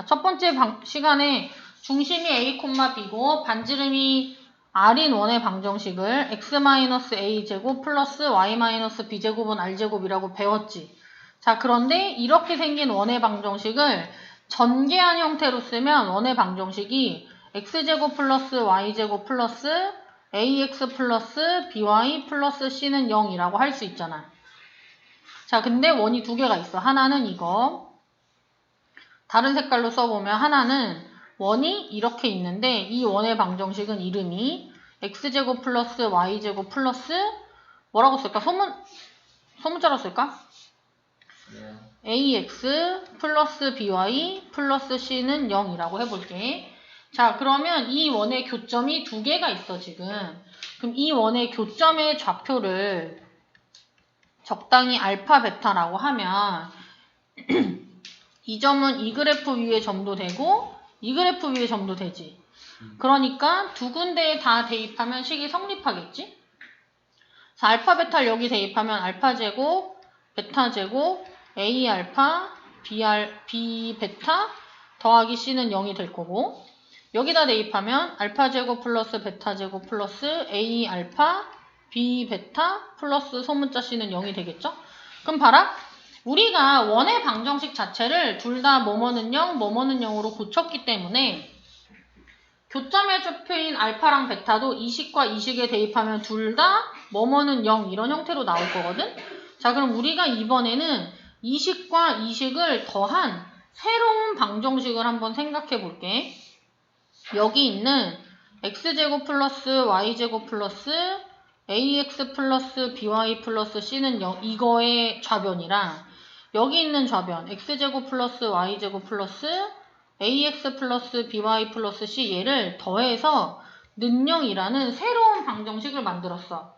첫 번째 시간에 중심이 a, b고 반지름이 r인 원의 방정식을 x-a제곱 플러스 y-b제곱은 r제곱이라고 배웠지. 자, 그런데 이렇게 생긴 원의 방정식을 전개한 형태로 쓰면 원의 방정식이 x제곱 플러스 y제곱 플러스 ax 플러스 by 플러스 c는 0이라고 할 수 있잖아. 자, 근데 원이 두 개가 있어. 하나는 이거. 다른 색깔로 써보면 하나는 원이 이렇게 있는데 이 원의 방정식은 이름이 x제곱 플러스 y제곱 플러스 뭐라고 쓸까? 소문자로 쓸까? ax 플러스 by 플러스 c는 0이라고 해볼게. 자, 그러면 이 원의 교점이 두 개가 있어 지금. 그럼 이 원의 교점의 좌표를 적당히 알파 베타라고 하면 이 점은 이 그래프 위에 점도 되고 이 그래프 위에 점도 되지. 그러니까 두 군데에 다 대입하면 식이 성립하겠지? 자, 알파 베타를 여기 대입하면 알파 제곱, 베타 제곱, a 알파, b 베타 더하기 c는 0이 될 거고 여기다 대입하면 알파 제곱 플러스 베타 제곱 플러스 a 알파, b 베타 플러스 소문자 c는 0이 되겠죠? 그럼 봐라. 우리가 원의 방정식 자체를 둘 다 뭐뭐는 0, 뭐뭐는 0으로 고쳤기 때문에 교점의 좌표인 알파랑 베타도 이 식과 이 식에 대입하면 둘 다 뭐뭐는 0 이런 형태로 나올 거거든? 자, 그럼 우리가 이번에는 이 식과 이 식을 더한 새로운 방정식을 한번 생각해 볼게. 여기 있는 x제곱 플러스 y제곱 플러스 ax 플러스 by 플러스 c는 0 이거의 좌변이랑 여기 있는 좌변 x제곱 플러스 y제곱 플러스 ax 플러스 by 플러스 c 얘를 더해서 는 0이라는 새로운 방정식을 만들었어.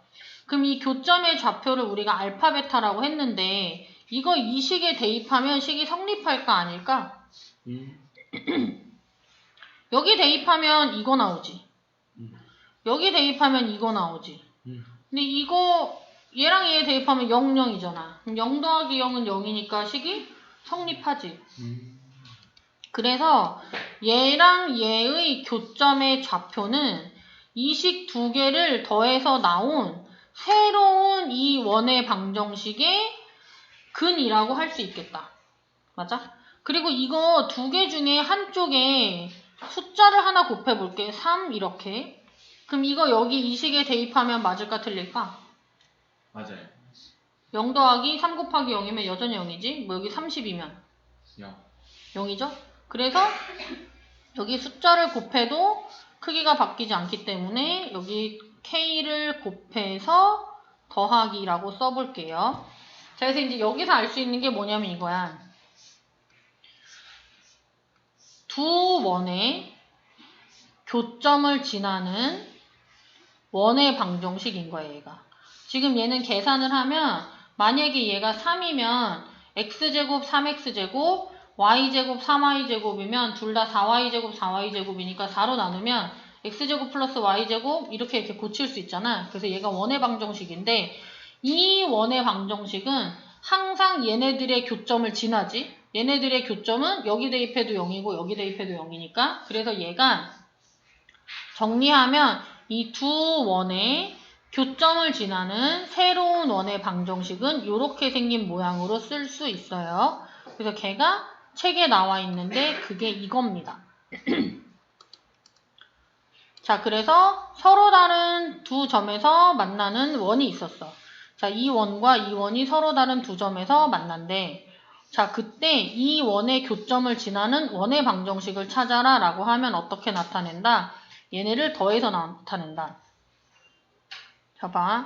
그럼 이 교점의 좌표를 우리가 알파 베타라고 했는데 이거 이 식에 대입하면 식이 성립할까 아닐까? 여기 대입하면 이거 나오지. 여기 대입하면 이거 나오지. 근데 이거 얘랑 얘 대입하면 0, 0이잖아. 그럼 0 더하기 0은 0이니까 식이 성립하지. 그래서 얘랑 얘의 교점의 좌표는 이 식 두 개를 더해서 나온 새로운 이 원의 방정식의 근이라고 할 수 있겠다. 맞아? 그리고 이거 두 개 중에 한쪽에 숫자를 하나 곱해볼게. 3 이렇게. 그럼 이거 여기 이 식에 대입하면 맞을까 틀릴까? 맞아요. 0 더하기 3 곱하기 0이면 여전히 0이지? 뭐 여기 30이면 0. 0이죠? 그래서 여기 숫자를 곱해도 크기가 바뀌지 않기 때문에 여기 K를 곱해서 더하기라고 써볼게요. 자, 그래서 이제 여기서 알 수 있는 게 뭐냐면 이거야. 두 원의 교점을 지나는 원의 방정식인 거야, 얘가. 지금 얘는 계산을 하면 만약에 얘가 3이면 x제곱 3x제곱 y제곱 3y제곱이면 둘 다 4y제곱 4y제곱이니까 4로 나누면 x제곱 플러스 y제곱 이렇게 고칠 수 있잖아. 그래서 얘가 원의 방정식인데 이 원의 방정식은 항상 얘네들의 교점을 지나지. 얘네들의 교점은 여기 대입해도 0이고 여기 대입해도 0이니까 그래서 얘가 정리하면 이 두 원의 교점을 지나는 새로운 원의 방정식은 이렇게 생긴 모양으로 쓸 수 있어요. 그래서 걔가 책에 나와 있는데 그게 이겁니다. 자, 그래서 서로 다른 두 점에서 만나는 원이 있었어. 자, 이 원과 이 원이 서로 다른 두 점에서 만난대. 자, 그때 이 원의 교점을 지나는 원의 방정식을 찾아라 라고 하면 어떻게 나타낸다? 얘네를 더해서 나타낸다. 자, 봐.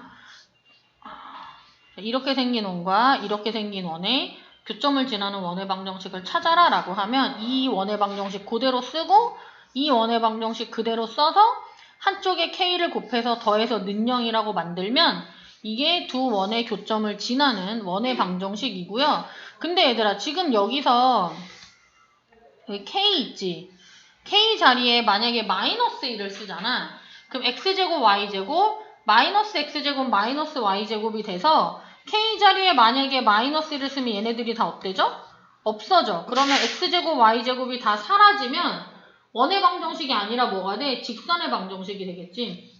이렇게 생긴 원과 이렇게 생긴 원의 교점을 지나는 원의 방정식을 찾아라 라고 하면 이 원의 방정식 그대로 쓰고 이 원의 방정식 그대로 써서 한쪽에 K를 곱해서 더해서 는 0이라고 만들면 이게 두 원의 교점을 지나는 원의 방정식이고요. 근데 얘들아 지금 여기서 여기 K 있지? K 자리에 만약에 마이너스 1을 쓰잖아. 그럼 X제곱 Y제곱 마이너스 X제곱 마이너스 Y제곱이 돼서 K 자리에 만약에 마이너스 1을 쓰면 얘네들이 다 어때죠? 없어져. 그러면 x제곱 y제곱이 다 사라지면 원의 방정식이 아니라 뭐가 돼? 직선의 방정식이 되겠지.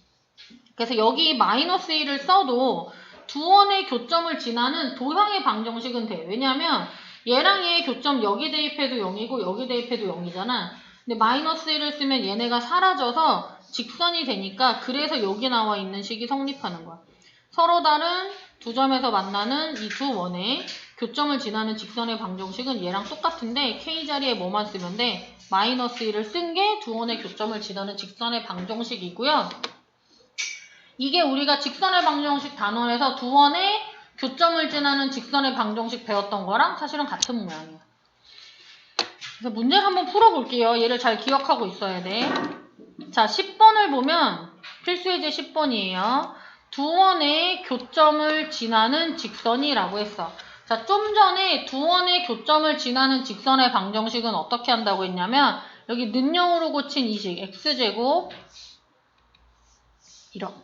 그래서 여기 마이너스 1을 써도 두 원의 교점을 지나는 도형의 방정식은 돼. 왜냐면 얘랑 얘의 교점 여기 대입해도 0이고 여기 대입해도 0이잖아. 근데 마이너스 1을 쓰면 얘네가 사라져서 직선이 되니까 그래서 여기 나와 있는 식이 성립하는 거야. 서로 다른 두 점에서 만나는 이 두 원의 교점을 지나는 직선의 방정식은 얘랑 똑같은데 k 자리에 뭐만 쓰면 돼? 마이너스 1을 쓴 게 두 원의 교점을 지나는 직선의 방정식이고요. 이게 우리가 직선의 방정식 단원에서 두 원의 교점을 지나는 직선의 방정식 배웠던 거랑 사실은 같은 모양이에요. 그래서 문제를 한번 풀어볼게요. 얘를 잘 기억하고 있어야 돼. 자, 10번을 보면 필수예제 10번이에요. 두 원의 교점을 지나는 직선이라고 했어. 자, 좀 전에 두 원의 교점을 지나는 직선의 방정식은 어떻게 한다고 했냐면 여기 는영으로 고친 이 식 x제곱 이런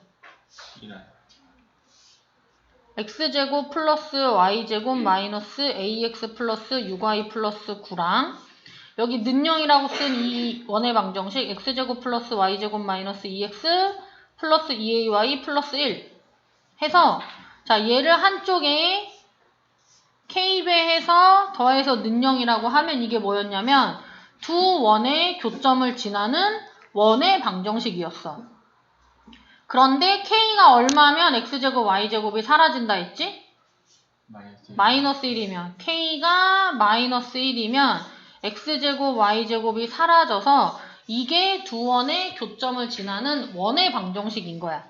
x제곱 플러스 y제곱 마이너스 ax 플러스 6y 플러스 9랑 여기 는영이라고 쓴 이 원의 방정식 x제곱 플러스 y제곱 마이너스 2x 플러스 2ay 플러스 1 해서 자 얘를 한쪽에 k배해서 더해서 는영이라고 하면 이게 뭐였냐면 두 원의 교점을 지나는 원의 방정식이었어. 그런데 k가 얼마면 x제곱 y제곱이 사라진다 했지? 마이너스 1이면 k가 마이너스 1이면 x제곱 y제곱이 사라져서 이게 두 원의 교점을 지나는 원의 방정식인 거야.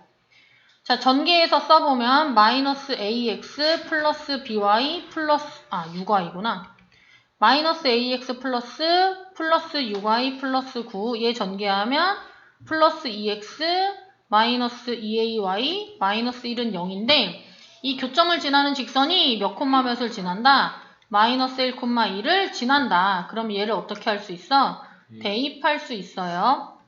자, 전개해서 써보면 마이너스 ax 플러스 by 플러스 6y구나. 마이너스 ax 플러스 6y 플러스 9 얘 전개하면 플러스 2x 마이너스 2ay 마이너스 1은 0인데 이 교점을 지나는 직선이 몇 콤마 몇을 지난다? 마이너스 1, 2를 지난다. 그럼 얘를 어떻게 할 수 있어? 대입할 수 있어요.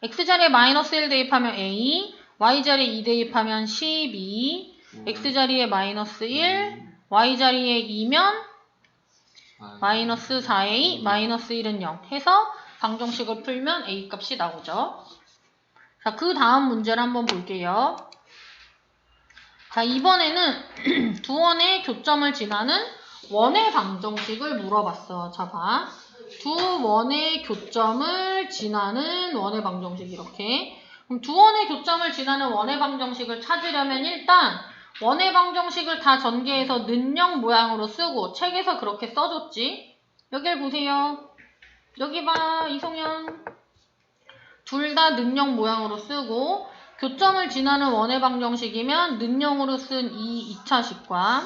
x자리에 마이너스 1 대입하면 a, y자리에 2 대입하면 12, x자리에 마이너스 1, y자리에 2면 마이너스 4a, 마이너스 1은 0 해서 방정식을 풀면 a 값이 나오죠. 자, 그 다음 문제를 한번 볼게요. 자, 이번에는 두 원의 교점을 지나는 원의 방정식을 물어봤어. 자, 봐. 두 원의 교점을 지나는 원의 방정식 이렇게. 그럼 두 원의 교점을 지나는 원의 방정식을 찾으려면 일단 원의 방정식을 다 전개해서 는영 모양으로 쓰고 책에서 그렇게 써줬지. 여길 보세요. 여기 봐, 이송현. 둘 다 는영 모양으로 쓰고 교점을 지나는 원의 방정식이면 는영으로 쓴 이 2차식과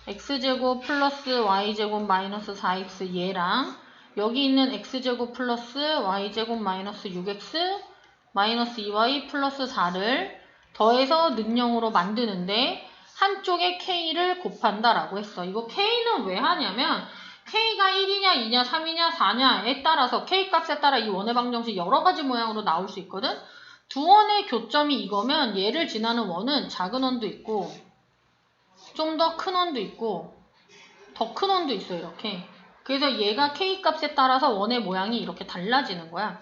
x제곱 플러스 y제곱 마이너스 4x 얘랑 여기 있는 x제곱 플러스 y제곱 마이너스 6x 마이너스 2y 플러스 4를 더해서 는영으로 만드는데 한쪽에 k를 곱한다라고 했어. 이거 k는 왜 하냐면 k가 1이냐 2냐 3이냐 4냐에 따라서 k 값에 따라 이 원의 방정식 여러 가지 모양으로 나올 수 있거든. 두 원의 교점이 이거면 얘를 지나는 원은 작은 원도 있고 좀 더 큰 원도 있고 더 큰 원도 있어 이렇게. 그래서 얘가 k 값에 따라서 원의 모양이 이렇게 달라지는 거야.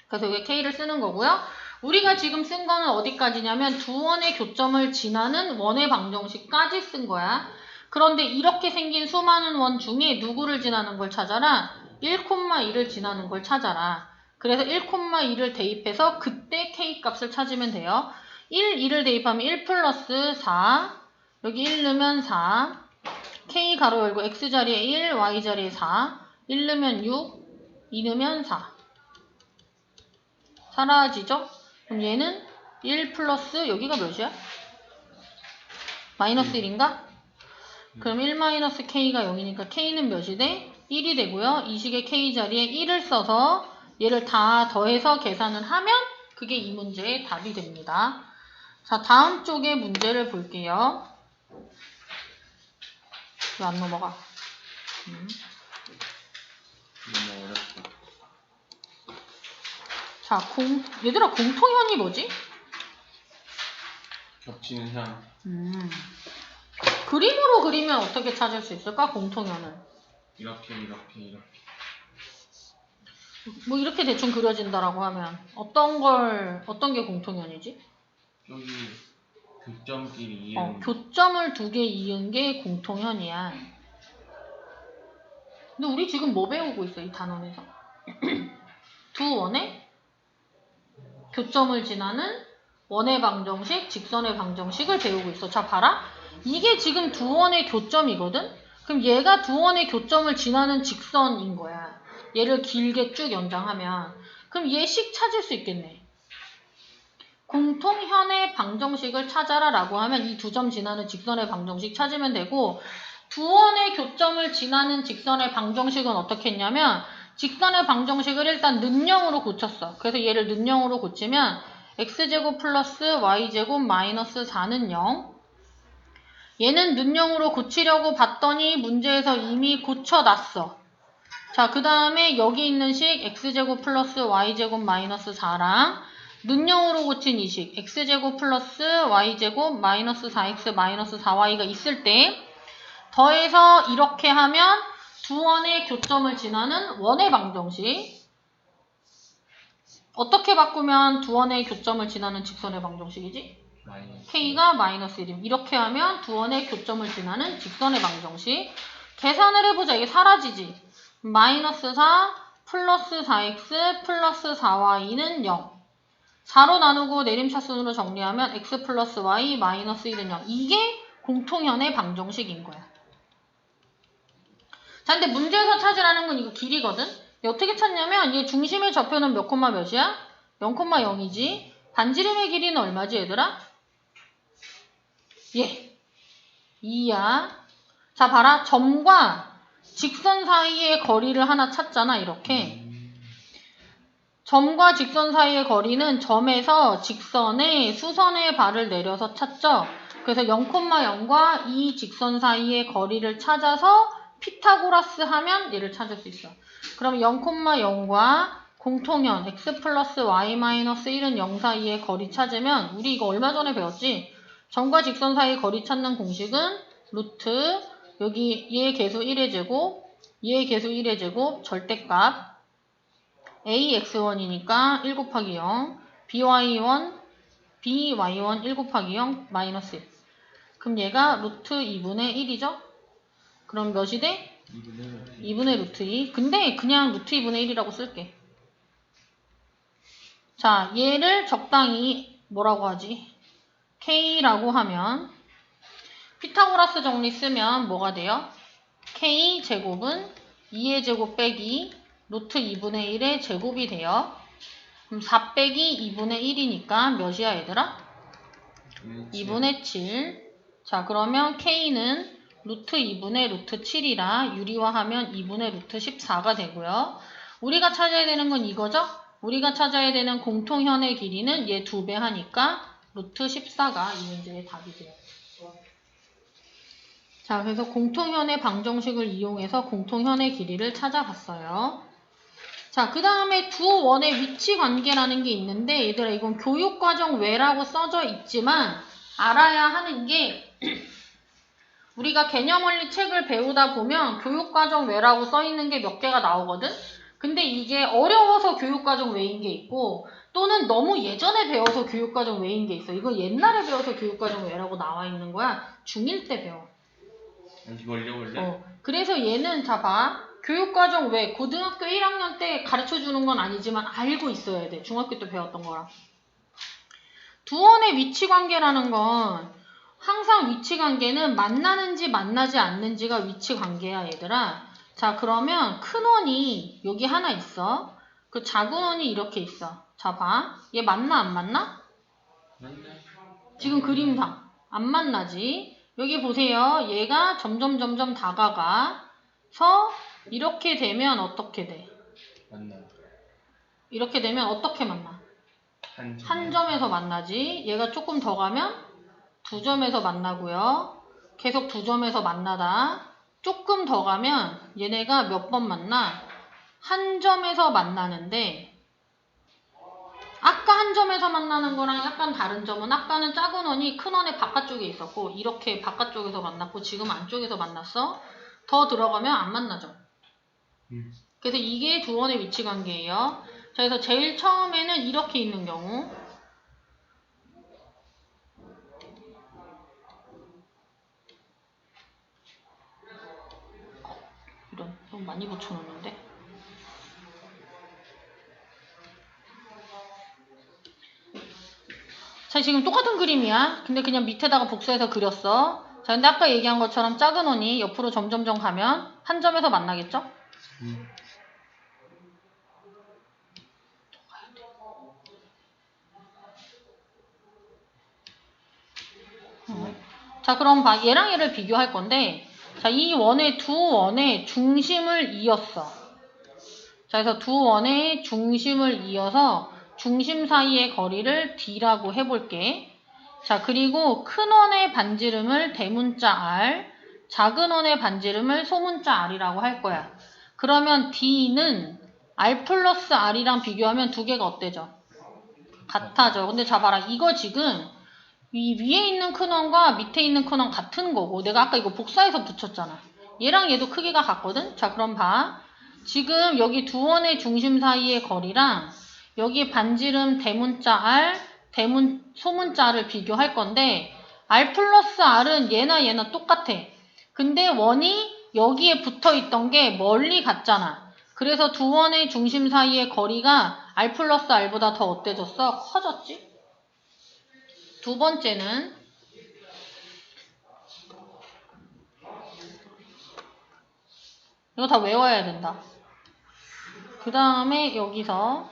그래서 이게 k를 쓰는 거고요. 우리가 지금 쓴 거는 어디까지냐면 두 원의 교점을 지나는 원의 방정식까지 쓴 거야. 그런데 이렇게 생긴 수많은 원 중에 누구를 지나는 걸 찾아라? 1,2를 지나는 걸 찾아라. 그래서 1,2를 대입해서 그때 k 값을 찾으면 돼요. 1, 2를 대입하면 1 플러스 4 여기 1 넣으면 4 k 가로 열고 x자리에 1, y자리에 4 1 넣으면 6, 2 넣으면 4 사라지죠? 그럼 얘는 1 플러스 여기가 몇이야? 마이너스 1인가? 그럼 1 마이너스 k가 0이니까 k는 몇이 돼? 1이 되고요. 이 식의 k 자리에 1을 써서 얘를 다 더해서 계산을 하면 그게 이 문제의 답이 됩니다. 자, 다음 쪽의 문제를 볼게요. 왜 안 넘어가? 너무 어렵다. 자, 얘들아 공통현이 뭐지? 겹치는 형. 그림으로 그리면 어떻게 찾을 수 있을까? 공통연은. 이렇게 뭐 이렇게 대충 그려진다라고 하면 어떤 게 공통연이지? 여기 교점끼리 이은 교점을 두 개 이은 게 공통현이야. 근데 우리 지금 뭐 배우고 있어, 이 단원에서? 두 원의 교점을 지나는 원의 방정식, 직선의 방정식을 배우고 있어. 자, 봐라. 이게 지금 두 원의 교점이거든? 그럼 얘가 두 원의 교점을 지나는 직선인 거야. 얘를 길게 쭉 연장하면. 그럼 얘 식 찾을 수 있겠네. 공통현의 방정식을 찾아라 라고 하면 이 두 점 지나는 직선의 방정식 찾으면 되고, 두 원의 교점을 지나는 직선의 방정식은 어떻게 했냐면 직선의 방정식을 일단 는영으로 고쳤어. 그래서 얘를 는영으로 고치면 x제곱 플러스 y제곱 마이너스 4는 0. 얘는 는영으로 고치려고 봤더니 문제에서 이미 고쳐놨어. 자, 그 다음에 여기 있는 식 x제곱 플러스 y제곱 마이너스 4랑 는영으로 고친 이 식 x제곱 플러스 y제곱 마이너스 4x 마이너스 4y가 있을 때 더해서 이렇게 하면 두 원의 교점을 지나는 원의 방정식. 어떻게 바꾸면 두 원의 교점을 지나는 직선의 방정식이지? k가 마이너스 1임. 이렇게 하면 두 원의 교점을 지나는 직선의 방정식. 계산을 해보자. 이게 사라지지. 마이너스 4 플러스 4x 플러스 4y는 0. 4로 나누고 내림차순으로 정리하면 x 플러스 y 마이너스 1은 0. 이게 공통현의 방정식인 거야. 자, 근데 문제에서 찾으라는 건 이거 길이거든? 어떻게 찾냐면 얘 중심의 좌표는 몇 콤마 몇이야? 0,0이지. 반지름의 길이는 얼마지 얘들아? 예, 2야. 자, 봐라. 점과 직선 사이의 거리를 하나 찾잖아, 이렇게. 점과 직선 사이의 거리는 점에서 직선에 수선의 발을 내려서 찾죠. 그래서 0,0과 이 직선 사이의 거리를 찾아서 피타고라스 하면 얘를 찾을 수 있어. 그럼 0,0과 공통현 x 플러스 y 마이너스 1은 0 사이의 거리 찾으면 우리 이거 얼마 전에 배웠지? 점과 직선 사이의 거리 찾는 공식은 루트 여기 얘 계수 1의 제곱 얘 계수 1의 제곱 절대값 ax1이니까 1 곱하기 0 by1 1 곱하기 0 마이너스 1. 그럼 얘가 루트 2분의 1이죠? 그럼 몇이 돼? 2분의 루트 2. 근데 그냥 루트 2분의 1이라고 쓸게. 자, 얘를 적당히 뭐라고 하지? k라고 하면 피타고라스 정리 쓰면 뭐가 돼요? k 제곱은 2의 제곱 빼기 루트 2분의 1의 제곱이 돼요. 그럼 4 빼기 2분의 1이니까 몇이야 얘들아? 2분의 7. 자, 그러면 k는 루트 2분의 루트 7이라 유리화하면 2분의 루트 14가 되고요. 우리가 찾아야 되는 건 이거죠? 우리가 찾아야 되는 공통현의 길이는 얘 2배 하니까 루트 14가 이 문제의 답이 돼요. 자, 그래서 공통현의 방정식을 이용해서 공통현의 길이를 찾아봤어요. 자, 그 다음에 두 원의 위치 관계라는 게 있는데 얘들아 이건 교육과정 외라고 써져 있지만 알아야 하는 게 우리가 개념원리 책을 배우다 보면 교육과정 외라고 써있는 게 몇 개가 나오거든? 근데 이게 어려워서 교육과정 외인 게 있고 또는 너무 예전에 배워서 교육과정 외인 게 있어. 이거 옛날에 배워서 교육과정 외라고 나와 있는 거야. 중1 때 배워. 원래? 그래서 얘는 자 봐. 교육과정 외 고등학교 1학년 때 가르쳐주는 건 아니지만 알고 있어야 돼. 중학교 때 배웠던 거랑. 두 원의 위치관계라는 건 항상 위치관계는 만나는지 만나지 않는지가 위치관계야 얘들아. 자, 그러면 큰 원이 여기 하나 있어. 그 작은 원이 이렇게 있어. 자, 봐. 얘 만나 안 만나? 지금 그림상 안 만나지. 여기 보세요. 얘가 점점 다가가서 이렇게 되면 어떻게 돼? 만나. 이렇게 되면 어떻게 만나? 한 점에서 만나지. 얘가 조금 더 가면 두 점에서 만나고요. 계속 두 점에서 만나다. 조금 더 가면 얘네가 몇 번 만나? 한 점에서 만나는데 아까 한 점에서 만나는 거랑 약간 다른 점은 아까는 작은 원이 큰 원의 바깥쪽에 있었고 이렇게 바깥쪽에서 만났고 지금 안쪽에서 만났어. 더 들어가면 안 만나죠. 그래서 이게 두 원의 위치 관계예요. 자, 그래서 제일 처음에는 이렇게 있는 경우 이런 너무 많이 붙여놓는데 자, 지금 똑같은 그림이야. 근데 그냥 밑에다가 복사해서 그렸어. 자, 근데 아까 얘기한 것처럼 작은 원이 옆으로 점점점 가면 한 점에서 만나겠죠? 자, 그럼 봐. 얘랑 얘를 비교할 건데 자, 이 원의 두 원의 중심을 이었어. 자, 그래서 두 원의 중심을 이어서 중심 사이의 거리를 D라고 해볼게. 자, 그리고 큰 원의 반지름을 대문자 R, 작은 원의 반지름을 소문자 R이라고 할 거야. 그러면 D는 R 플러스 R이랑 비교하면 두 개가 어때져? 같아져. 근데 자, 봐라. 이거 지금 이 위에 있는 큰 원과 밑에 있는 큰 원 같은 거고 내가 아까 이거 복사해서 붙였잖아. 얘랑 얘도 크기가 같거든? 자, 그럼 봐. 지금 여기 두 원의 중심 사이의 거리랑 여기 반지름 대문자 R, 소문자 R을 비교할 건데 R 플러스 R은 얘나 똑같아. 근데 원이 여기에 붙어 있던 게 멀리 갔잖아. 그래서 두 원의 중심 사이의 거리가 R 플러스 R보다 더 어때졌어? 커졌지? 두 번째는 이거 다 외워야 된다. 그 다음에 여기서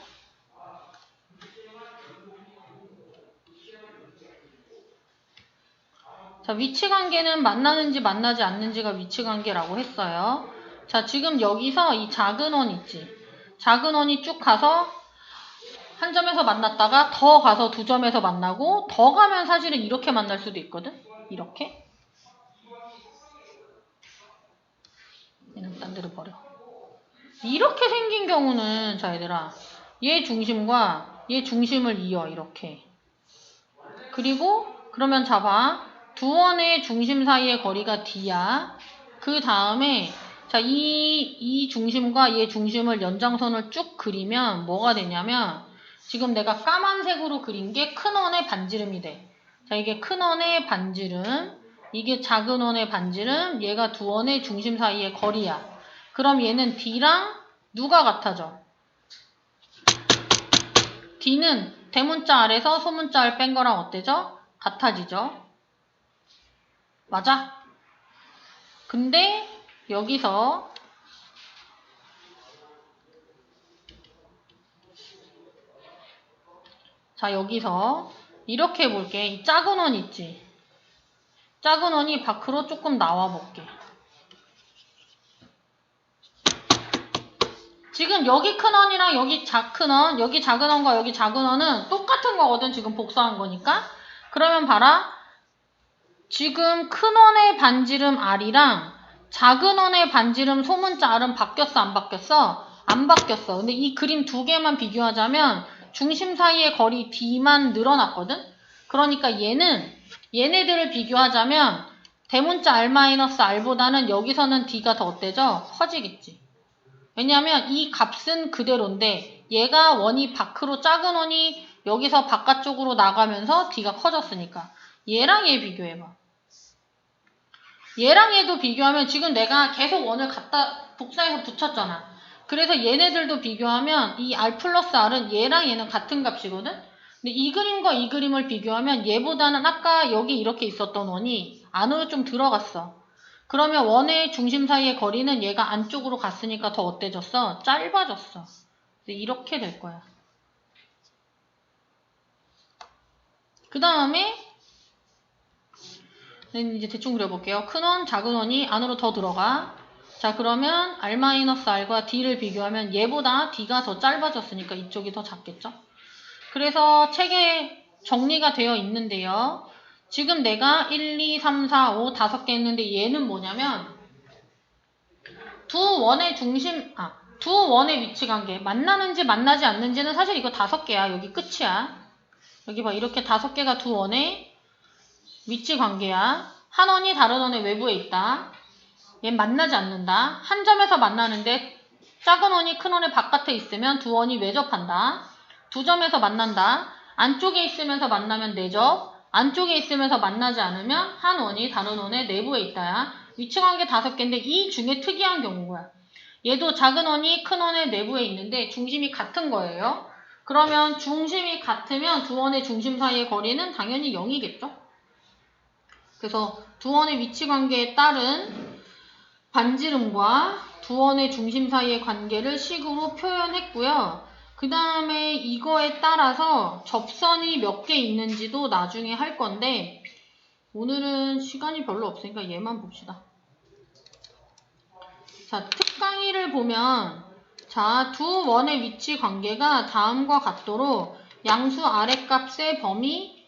자, 위치관계는 만나는지 만나지 않는지가 위치관계라고 했어요. 자, 지금 여기서 이 작은 원 있지. 작은 원이 쭉 가서 한 점에서 만났다가 더 가서 두 점에서 만나고 더 가면 사실은 이렇게 만날 수도 있거든. 이렇게. 얘는 딴 데로 버려. 이렇게 생긴 경우는 자, 얘들아. 얘 중심과 얘 중심을 이어 이렇게. 그리고 그러면 잡아. 두 원의 중심 사이의 거리가 D야. 그 다음에 자, 이 중심과 얘 중심을 연장선을 쭉 그리면 뭐가 되냐면 지금 내가 까만색으로 그린 게 큰 원의 반지름이 돼. 자, 이게 큰 원의 반지름, 이게 작은 원의 반지름, 얘가 두 원의 중심 사이의 거리야. 그럼 얘는 D랑 누가 같아져? D는 대문자 R에서 소문자 R 뺀 거랑 어때죠? 같아지죠? 맞아? 근데 여기서 자, 여기서 이렇게 해볼게. 이 작은 원 있지? 작은 원이 밖으로 조금 나와 볼게. 지금 여기 큰 원이랑 여기 큰 원, 여기 작은 원과 여기 작은 원은 똑같은 거거든. 지금 복사한 거니까. 그러면 봐라. 지금 큰 원의 반지름 R이랑 작은 원의 반지름 소문자 R은 바뀌었어? 안 바뀌었어? 안 바뀌었어. 근데 이 그림 두 개만 비교하자면 중심 사이의 거리 D만 늘어났거든? 그러니까 얘네들을 비교하자면 대문자 R-R보다는 여기서는 D가 더 어때져? 커지겠지. 왜냐하면 이 값은 그대로인데 얘가 원이 밖으로 작은 원이 여기서 바깥쪽으로 나가면서 D가 커졌으니까 얘랑 얘 비교해봐. 얘랑 얘도 비교하면 지금 내가 계속 원을 갖다 복사해서 붙였잖아. 그래서 얘네들도 비교하면 이 R 플러스 R은 얘랑 얘는 같은 값이거든? 근데 이 그림과 이 그림을 비교하면 얘보다는 아까 여기 이렇게 있었던 원이 안으로 좀 들어갔어. 그러면 원의 중심 사이의 거리는 얘가 안쪽으로 갔으니까 더 어때졌어? 짧아졌어. 이렇게 될 거야. 그 다음에 이제 대충 그려볼게요. 큰 원, 작은 원이 안으로 더 들어가. 자, 그러면 R-R과 D를 비교하면 얘보다 D가 더 짧아졌으니까 이쪽이 더 작겠죠? 그래서 책에 정리가 되어 있는데요. 지금 내가 1, 2, 3, 4, 5, 5개 했는데 얘는 뭐냐면 두 두 원의 위치 관계. 만나는지 만나지 않는지는 사실 이거 5개야. 여기 끝이야. 여기 봐. 이렇게 5개가 두 원의 위치 관계야. 한 원이 다른 원의 외부에 있다. 얘는 만나지 않는다. 한 점에서 만나는데 작은 원이 큰 원의 바깥에 있으면 두 원이 외접한다. 두 점에서 만난다. 안쪽에 있으면서 만나면 내접. 안쪽에 있으면서 만나지 않으면 한 원이 다른 원의 내부에 있다야. 위치관계 5개인데 이 중에 특이한 경우야. 얘도 작은 원이 큰 원의 내부에 있는데 중심이 같은 거예요. 그러면 중심이 같으면 두 원의 중심 사이의 거리는 당연히 0이겠죠. 그래서 두 원의 위치관계에 따른 반지름과 두 원의 중심 사이의 관계를 식으로 표현했고요. 그 다음에 이거에 따라서 접선이 몇 개 있는지도 나중에 할 건데 오늘은 시간이 별로 없으니까 얘만 봅시다. 자, 특강의를 보면 자, 두 원의 위치 관계가 다음과 같도록 양수 아랫값의 범위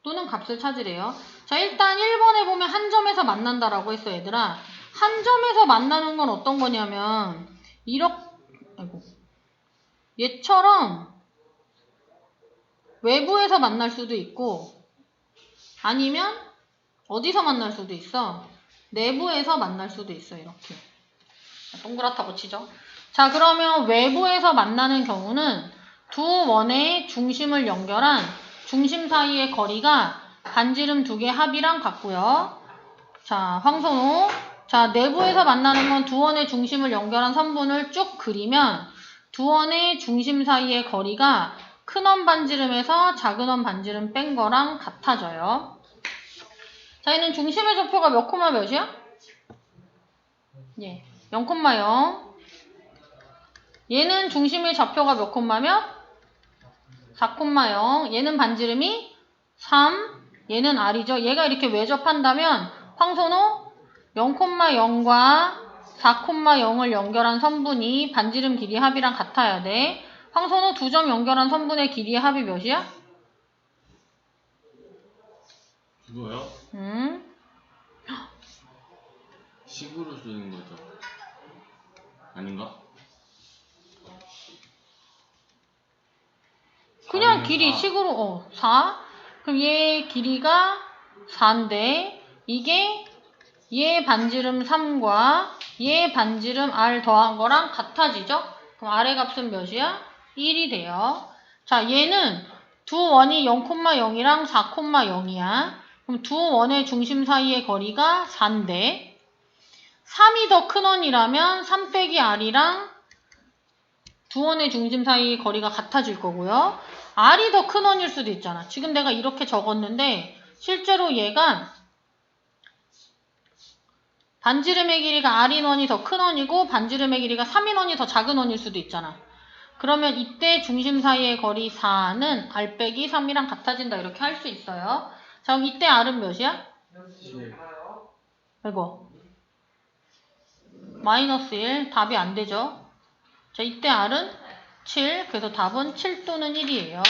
또는 값을 찾으래요. 자, 일단 1번에 보면 한 점에서 만난다라고 했어, 얘들아. 한 점에서 만나는 건 어떤 거냐면 얘처럼 외부에서 만날 수도 있고 아니면 어디서 만날 수도 있어? 내부에서 만날 수도 있어, 이렇게. 동그랗다고 치죠. 자, 그러면 외부에서 만나는 경우는 두 원의 중심을 연결한 중심 사이의 거리가 반지름 2개 합이랑 같고요. 자, 황선호. 자, 내부에서 만나는 건 두 원의 중심을 연결한 선분을 쭉 그리면 두 원의 중심 사이의 거리가 큰 원 반지름에서 작은 원 반지름 뺀 거랑 같아져요. 자, 얘는 중심의 좌표가 몇 콤마 몇이야? 예, 0,0. 얘는 중심의 좌표가 몇 콤마면? 4,0. 얘는 반지름이 3. 얘는 R이죠. 얘가 이렇게 외접한다면 황선호 0,0과 4,0을 연결한 선분이 반지름 길이 합이랑 같아야 돼. 황선호 2점 연결한 선분의 길이의 합이 몇이야? 이거요? 식으로 쓰는 거죠. 아닌가? 그냥 길이 4. 식으로 4. 그럼 얘 길이가 4인데 이게 얘 반지름 3과 얘 반지름 R 더한 거랑 같아지죠? 그럼 R의 값은 몇이야? 1이 돼요. 자, 얘는 두 원이 0,0이랑 4,0이야. 그럼 두 원의 중심 사이의 거리가 4인데 3이 더 큰 원이라면 3 빼기 R이랑 두 원의 중심 사이의 거리가 같아질 거고요. R이 더 큰 원일 수도 있잖아. 지금 내가 이렇게 적었는데 실제로 얘가 반지름의 길이가 R인 원이 더 큰 원이고 반지름의 길이가 3인 원이 더 작은 원일 수도 있잖아. 그러면 이때 중심 사이의 거리 4는 R 빼기 3이랑 같아진다. 이렇게 할 수 있어요. 자, 그럼 이때 R은 몇이야? 7. 이거 마이너스 1. 답이 안 되죠. 자, 이때 R은 7. 그래서 답은 7 또는 1이에요.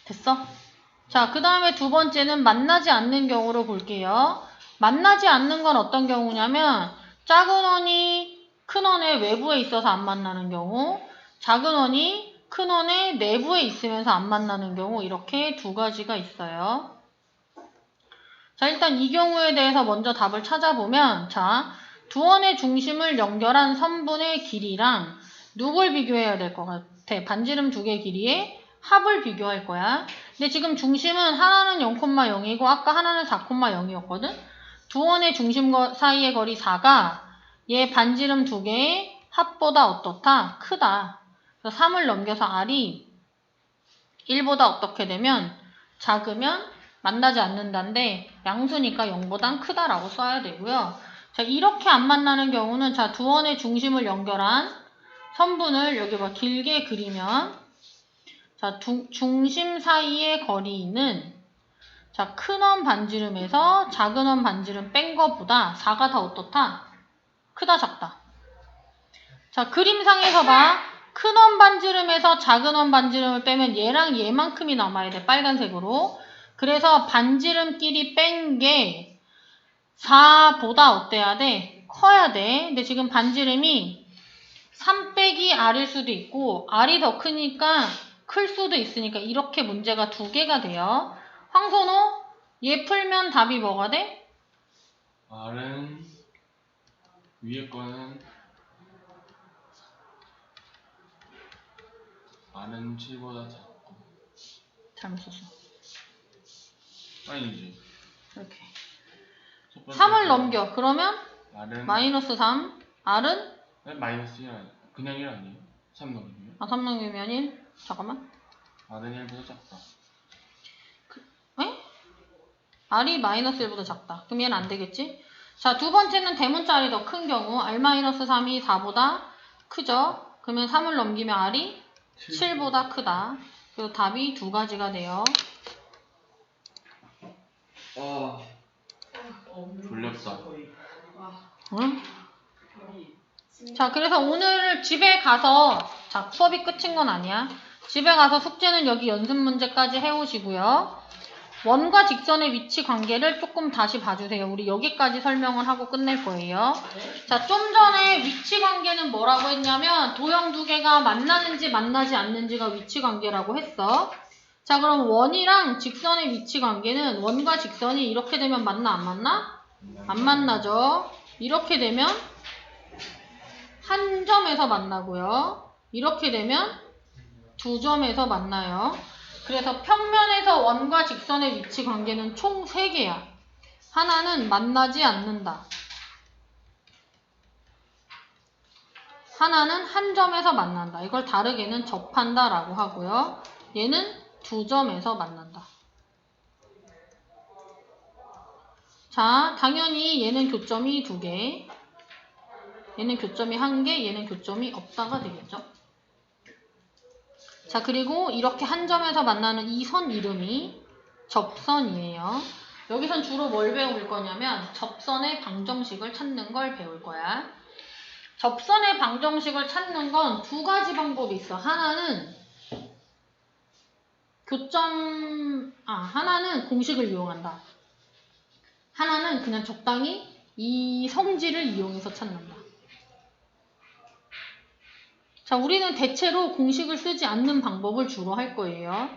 됐어? 자, 그 다음에 두 번째는 만나지 않는 경우로 볼게요. 만나지 않는 건 어떤 경우냐면 작은 원이 큰 원의 외부에 있어서 안 만나는 경우, 작은 원이 큰 원의 내부에 있으면서 안 만나는 경우, 이렇게 두 가지가 있어요. 자, 일단 이 경우에 대해서 먼저 답을 찾아보면, 자, 두 원의 중심을 연결한 선분의 길이랑 누굴 비교해야 될 것 같아? 반지름 2개 길이의 합을 비교할 거야. 근데 지금 중심은 하나는 0,0이고 아까 하나는 4,0이었거든? 두 원의 중심 사이의 거리 4가 얘 반지름 2개의 합보다 어떻다? 크다. 그래서 3을 넘겨서 R이 1보다 어떻게 되면 작으면 만나지 않는다인데 양수니까 0보단 크다라고 써야 되고요. 자, 이렇게 안 만나는 경우는 자, 두 원의 중심을 연결한 선분을 여기 봐 길게 그리면 자, 중심 사이의 거리는 자, 큰 원 반지름에서 작은 원 반지름 뺀 거보다 4가 더 어떻다? 크다, 작다. 자, 그림상에서 봐. 큰 원 반지름에서 작은 원 반지름을 빼면 얘랑 얘만큼이 남아야 돼. 빨간색으로. 그래서 반지름끼리 뺀 게 4보다 어때야 돼? 커야 돼. 근데 지금 반지름이 3 빼기 R일 수도 있고 R이 더 크니까 클 수도 있으니까 이렇게 문제가 2개가 돼요. 황선호, 얘 풀면 답이 뭐가 돼? R은 위에 거는 R은 7보다 작고 잘못 썼어. 아니지. 이렇게. 첫 번째 3을 거는 넘겨. 그러면 R은 마이너스 3. R은? 마이너스 1 아니야. 그냥 1 아니에요? 3 넘기면? 아, 3 넘기면 1. 잠깐만. R은 1보다 작다. 에? R이 마이너스 1보다 작다. 그럼 얘는 안 되겠지? 자, 두 번째는 대문자 R이 더 큰 경우 R-3이 4보다 크죠? 그러면 3을 넘기면 R이 7보다 크다. 그리고 답이 2가지가 돼요. 졸렸다. 응? 자, 그래서 오늘 집에 가서, 자, 수업이 끝인 건 아니야. 집에 가서 숙제는 여기 연습 문제까지 해오시고요. 원과 직선의 위치 관계를 조금 다시 봐주세요. 우리 여기까지 설명을 하고 끝낼 거예요. 자, 좀 전에 위치 관계는 뭐라고 했냐면 도형 2개가 만나는지 만나지 않는지가 위치 관계라고 했어. 자, 그럼 원이랑 직선의 위치 관계는 원과 직선이 이렇게 되면 만나 안 만나? 안 만나죠. 이렇게 되면 한 점에서 만나고요. 이렇게 되면 2점에서 만나요. 그래서 평면에서 원과 직선의 위치 관계는 총 3개야. 하나는 만나지 않는다. 하나는 한 점에서 만난다. 이걸 다르게는 접한다 라고 하고요. 얘는 2점에서 만난다. 자, 당연히 얘는 교점이 2개, 얘는 교점이 1개, 얘는 교점이 없다가 되겠죠. 자, 그리고 이렇게 한 점에서 만나는 이 선 이름이 접선이에요. 여기선 주로 뭘 배울 거냐면 접선의 방정식을 찾는 걸 배울 거야. 접선의 방정식을 찾는 건 2가지 방법이 있어. 하나는 하나는 공식을 이용한다. 하나는 그냥 적당히 이 성질을 이용해서 찾는다. 자, 우리는 대체로 공식을 쓰지 않는 방법을 주로 할 거예요.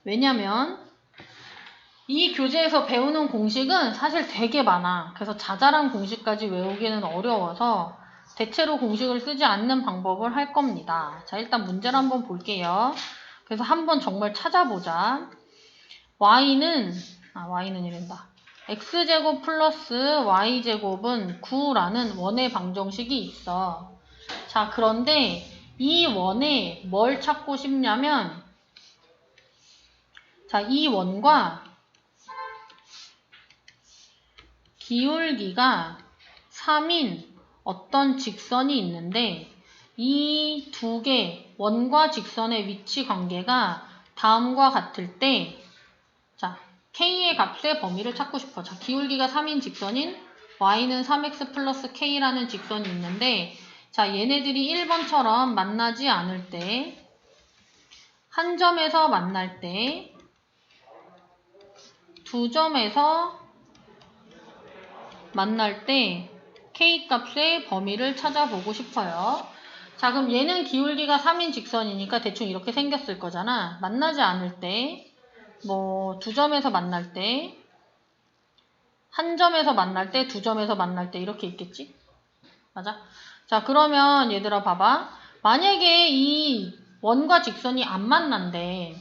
왜냐면 이 교재에서 배우는 공식은 사실 되게 많아. 그래서 자잘한 공식까지 외우기는 어려워서 대체로 공식을 쓰지 않는 방법을 할 겁니다. 자, 일단 문제를 한번 볼게요. 그래서 한번 정말 찾아보자. y는 이란다. x제곱 플러스 y제곱은 9라는 원의 방정식이 있어. 자, 그런데 이 원에 뭘 찾고 싶냐면, 자, 이 원과 기울기가 3인 어떤 직선이 있는데 이 2개 원과 직선의 위치 관계가 다음과 같을 때, 자, k의 값의 범위를 찾고 싶어. 자, 기울기가 3인 직선인 y는 3x 플러스 k라는 직선이 있는데, 자, 얘네들이 1번처럼 만나지 않을 때, 한 점에서 만날 때, 2점에서 만날 때 k 값의 범위를 찾아보고 싶어요. 자, 그럼 얘는 기울기가 3인 직선이니까 대충 이렇게 생겼을 거잖아. 만나지 않을 때, 뭐 2점에서 만날 때, 한 점에서 만날 때, 2점에서 만날 때 이렇게 있겠지? 맞아? 자, 그러면 얘들아 봐봐. 만약에 이 원과 직선이 안 만난대.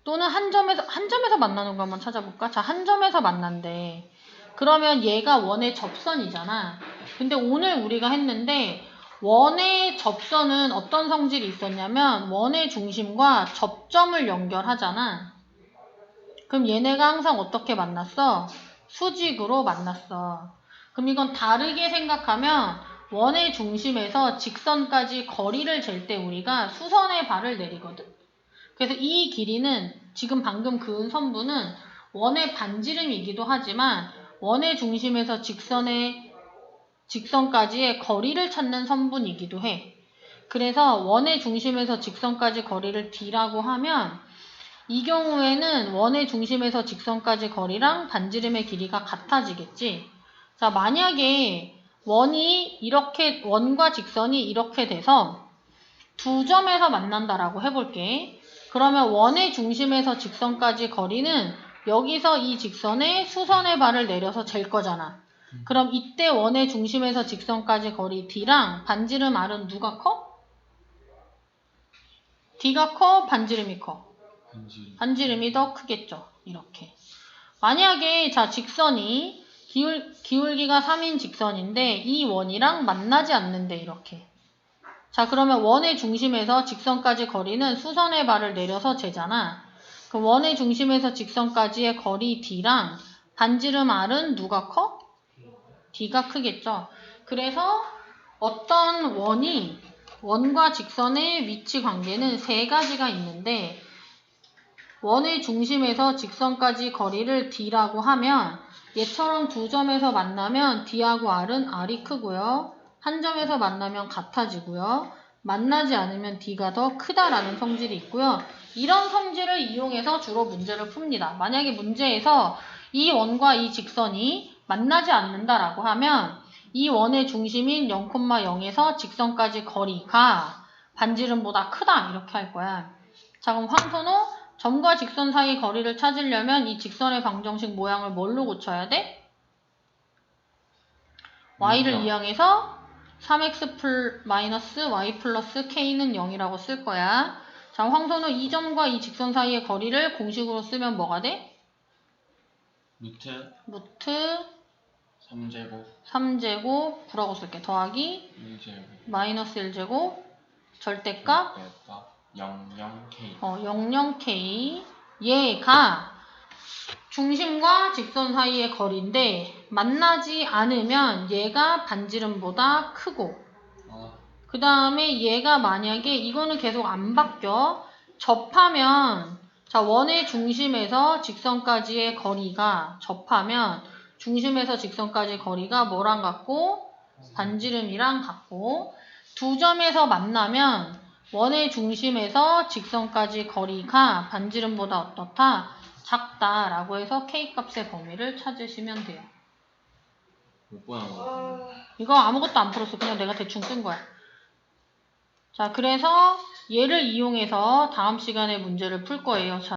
또는 한 점에서 만나는 거 한번 찾아볼까? 자, 한 점에서 만난대. 그러면 얘가 원의 접선이잖아. 근데 오늘 우리가 했는데 원의 접선은 어떤 성질이 있었냐면 원의 중심과 접점을 연결하잖아. 그럼 얘네가 항상 어떻게 만났어? 수직으로 만났어. 그럼 이건 다르게 생각하면 원의 중심에서 직선까지 거리를 잴 때 우리가 수선의 발을 내리거든. 그래서 이 길이는 지금 방금 그은 선부는 원의 반지름이기도 하지만 원의 중심에서 직선까지의 거리를 찾는 선분이기도 해. 그래서 원의 중심에서 직선까지 거리를 d라고 하면 이 경우에는 원의 중심에서 직선까지 거리랑 반지름의 길이가 같아지겠지. 자, 만약에 원과 직선이 이렇게 돼서 두 점에서 만난다라고 해볼게. 그러면 원의 중심에서 직선까지 거리는 여기서 이 직선에 수선의 발을 내려서 잴 거잖아. 그럼 이때 원의 중심에서 직선까지 거리 D랑 반지름 R은 누가 커? D가 커? 반지름이 커? 반지름이 더 크겠죠. 이렇게. 만약에 자 직선이 기울기가 3인 직선인데 이 원이랑 만나지 않는데 이렇게. 자 그러면 원의 중심에서 직선까지 거리는 수선의 발을 내려서 재잖아. 그 원의 중심에서 직선까지의 거리 D랑 반지름 R은 누가 커? D가 크겠죠. 그래서 어떤 원과 직선의 위치 관계는 세 가지가 있는데 원의 중심에서 직선까지 거리를 D라고 하면 얘처럼 두 점에서 만나면 D하고 R은 R이 크고요. 한 점에서 만나면 같아지고요. 만나지 않으면 D가 더 크다라는 성질이 있고요. 이런 성질을 이용해서 주로 문제를 풉니다. 만약에 문제에서 이 원과 이 직선이 만나지 않는다라고 하면 이 원의 중심인 0,0에서 직선까지 거리가 반지름보다 크다 이렇게 할 거야. 자 그럼 황선호 점과 직선 사이 거리를 찾으려면 이 직선의 방정식 모양을 뭘로 고쳐야 돼? y를 이항해서 3x y 플러스 k는 0이라고 쓸 거야. 자, 황선우 이 점과 이 직선 사이의 거리를 공식으로 쓰면 뭐가 돼? 루트 3제곱 9라고 쓸게. 더하기 1제곱 마이너스 1제곱 절대값 00k 00k 얘가 중심과 직선 사이의 거리인데 만나지 않으면 얘가 반지름보다 크고 그 다음에 얘가 만약에 이거는 계속 안 바뀌어 접하면 자 원의 중심에서 직선까지의 거리가 접하면 중심에서 직선까지 거리가 뭐랑 같고 반지름이랑 같고 두 점에서 만나면 원의 중심에서 직선까지 거리가 반지름보다 어떻다? 작다라고 해서 K값의 범위를 찾으시면 돼요. 못 보는 거 이거 아무것도 안 풀었어. 그냥 내가 대충 쓴 거야. 자, 그래서 얘를 이용해서 다음 시간에 문제를 풀 거예요. 자,